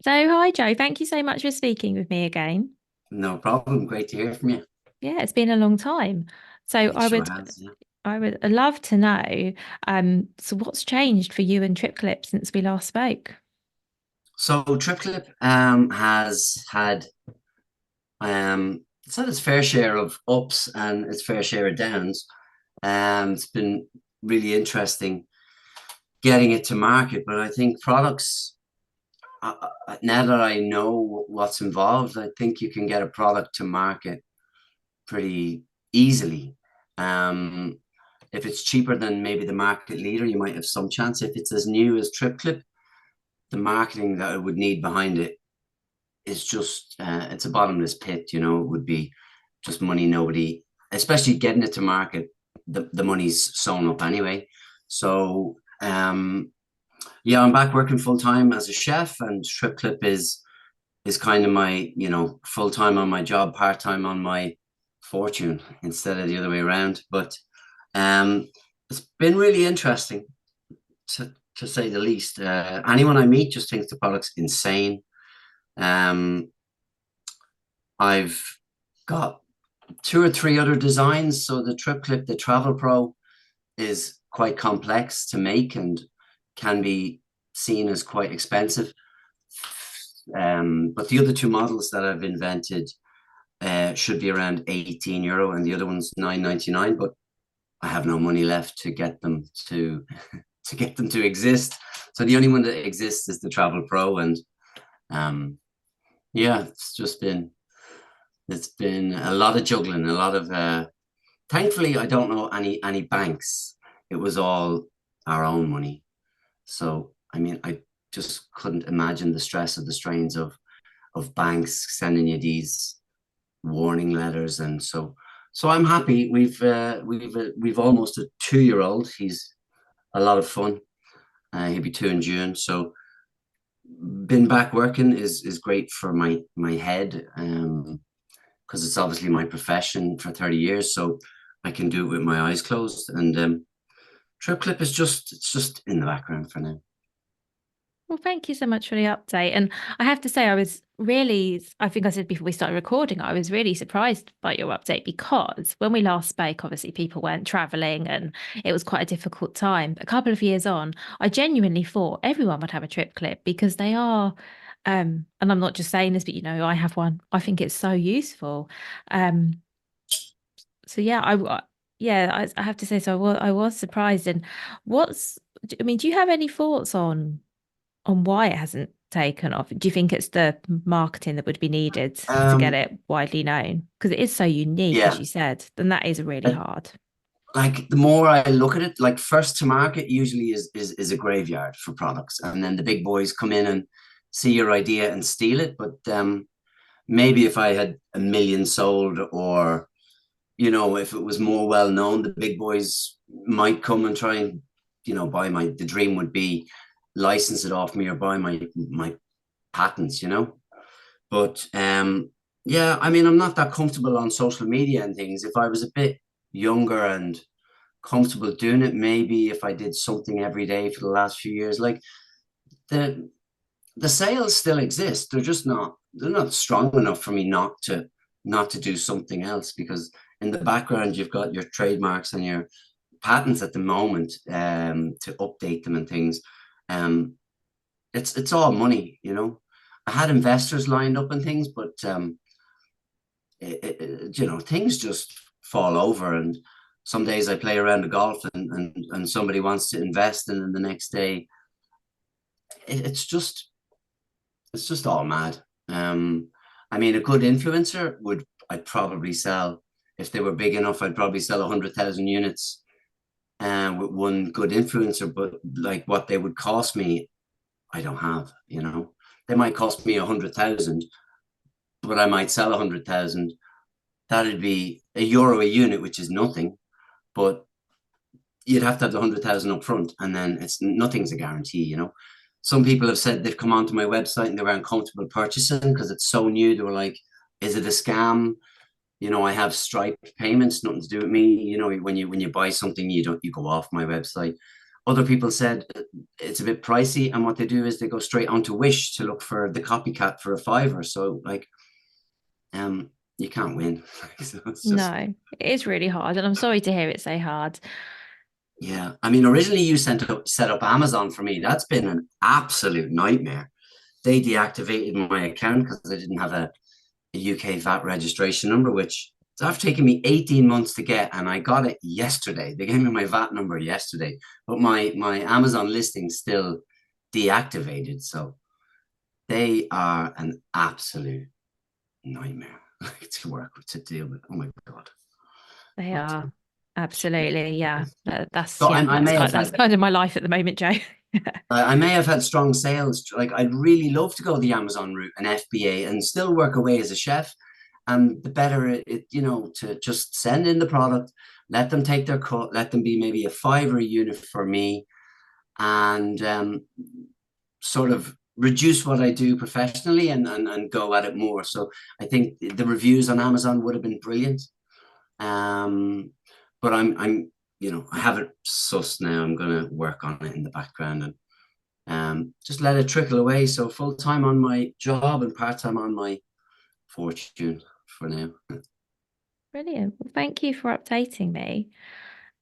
So, hi Joe, thank you so much for speaking with me again. No problem. Great to hear from you. Yeah, it's been a long time. So It I sure would has. Yeah. I would love to know, so what's changed for you and TripClip since we last spoke? So TripClip has had it's had its fair share of ups and its fair share of downs. It's been really interesting getting it to market, but I think products. Now that I know what's involved, I think you can get a product to market pretty easily. Um, if it's cheaper than maybe the market leader, you might have some chance. If it's as new as TripClip, the marketing that it would need behind it is just it's a bottomless pit. It would be just money nobody, especially getting it to market. The money's sewn up anyway. So yeah, I'm back working full time as a chef, and TripClip is kind of my full time on my job, part time on my fortune instead of the other way around. But um, it's been really interesting to say the least. Anyone I meet just thinks the product's insane. Um, I've got two or three other designs. So the TripClip, the Travel Pro, is quite complex to make and can be seen as quite expensive. But the other two models that I've invented should be around €18, and the other one's 9.99. But I have no money left to get them to get them to exist. So the only one that exists is the Travel Pro, and um, yeah, it's been a lot of juggling, a lot of. Thankfully, I don't know any banks. It was all our own money. So I mean, I just couldn't imagine the stress of the strains of banks sending you these warning letters, and so I'm happy. We've almost a 2 year old. He's a lot of fun. He'll be two in June. So been back working is great for my head. Because it's obviously my profession for 30 years, so I can do it with my eyes closed. And TripClip is just in the background for now. Well, thank you so much for the update. And I have to say, I think I said before we started recording, I was really surprised by your update because when we last spoke, obviously people weren't traveling and it was quite a difficult time. A couple of years on, I genuinely thought everyone would have a trip clip because they are, and I'm not just saying this, but I have one. I think it's so useful. Um, so yeah, I have to say, so I was surprised. And I mean, do you have any thoughts on why it hasn't taken off? Do you think it's the marketing that would be needed to get Um, it widely known? Because it is so unique, as yeah, you said, then that is really uh, hard. like the more I look at it, like first to market usually is a graveyard for products, and then the big boys come in and see your idea and steal it. But maybe if I had a million sold, or if it was more well known, the big boys might come and try and buy my. The dream would be license it off me or buy my patents. But yeah, I mean, I'm not that comfortable on social media and things. If I was a bit younger and comfortable doing it, maybe if I did something every day for the last few years, like the the sales still exist. They're not strong enough for me not to do something else, because in the background you've got your trademarks and your patents at the moment, to update them and things. Um, it's all money. I had investors lined up and things, but things just fall over. And some days I play around the golf, and somebody wants to invest, and then the next day it, it's just it's just all mad. I mean, a good influencer I'd probably sell, if they were big enough, I'd probably sell 100,000 units with one good influencer. But like what they would cost me, I don't have. They might cost me 100,000, but I might sell 100,000. That'd be €1 a unit, which is nothing. But you'd have to have the 100,000 up front, and then it's nothing's a guarantee. Some people have said they've come onto my website and they were uncomfortable purchasing because it's so new. They were like, is it a scam? I have Stripe payments, nothing to do with me. When you buy something, you don't you go off my website. Other people said it's a bit pricey, and what they do is they go straight onto Wish to look for the copycat for a fiver. So like, you can't win. So it's just, No, it is really hard, and I'm sorry to hear it's so hard. yeah. I mean, originally you set up Amazon for me. That's been an absolute nightmare. They deactivated my account because I didn't have a UK VAT registration number, which it's after taking me 18 months to get, and I got it yesterday. They gave me my VAT number yesterday, but my Amazon listing still deactivated. So they are an absolute nightmare to work with, to deal with. Oh my God. They But, are absolutely, yeah. That's so yeah, I may have that's had kind of my life at the moment, Joe. I may have had strong sales. Like I'd really love to go the Amazon route and FBA and still work away as a chef. And the better to just send in the product, let them take their cut, let them be maybe a five or a unit for me, and sort of reduce what I do professionally and go at it more. So I think the reviews on Amazon would have been brilliant. Um, but I'm I have it sussed now. I'm gonna work on it in the background and just let it trickle away. So full time on my job and part time on my fortune for now. Brilliant. Well, thank you for updating me.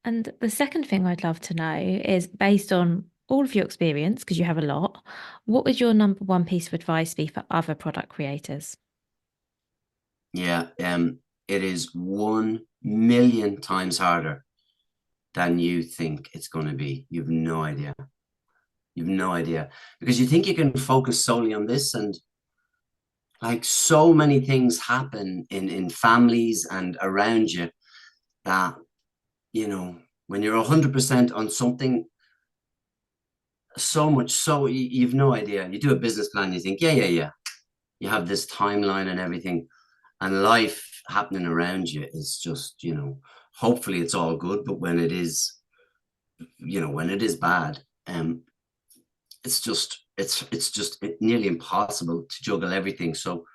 And the second thing I'd love to know is based on all of your experience, because you have a lot, what would your number one piece of advice be for other product creators? Yeah, it is 1 million times harder than you think it's going to be. You've no idea. You've no idea because you think you can focus solely on this, and like so many things happen in families and around you that when you're 100% on something, so much so you've no idea. You do a business plan, you think, yeah. You have this timeline and everything, and life happening around you is just, hopefully it's all good, but when it is, when it is bad, it's just nearly impossible to juggle everything. So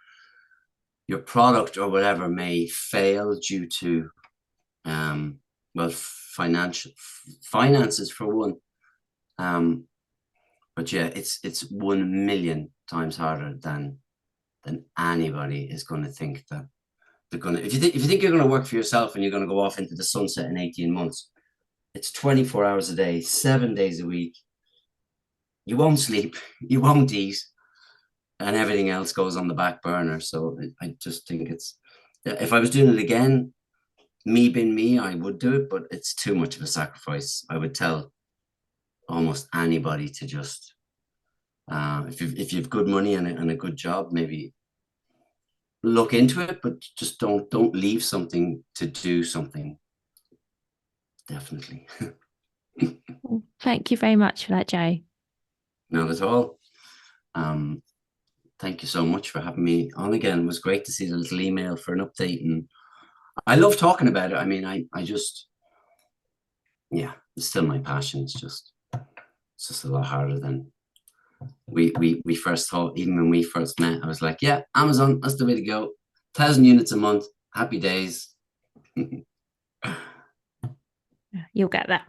your product or whatever may fail due to well, finances for one. But yeah, it's 1 million times harder than anybody is going to think that they're going to. If you think you're going to work for yourself and you're going to go off into the sunset in 18 months, it's 24 hours a day, 7 days a week. You won't sleep, you won't eat, and everything else goes on the back burner. So I just think if I was doing it again, me being me, I would do it, but it's too much of a sacrifice. I would tell almost anybody to just if you've good money and a good job, maybe look into it, but just don't leave something to do something. Definitely. Well, thank you very much for that, Joe. Not at all. Um, Thank you so much for having me on again. It was great to see the little email for an update, and I love talking about it. I mean, I just, yeah, it's still my passion. It's just a lot harder than we first thought. Even when we first met, I was like, yeah, Amazon, that's the way to go. 1,000 units a month, happy days. You'll get that.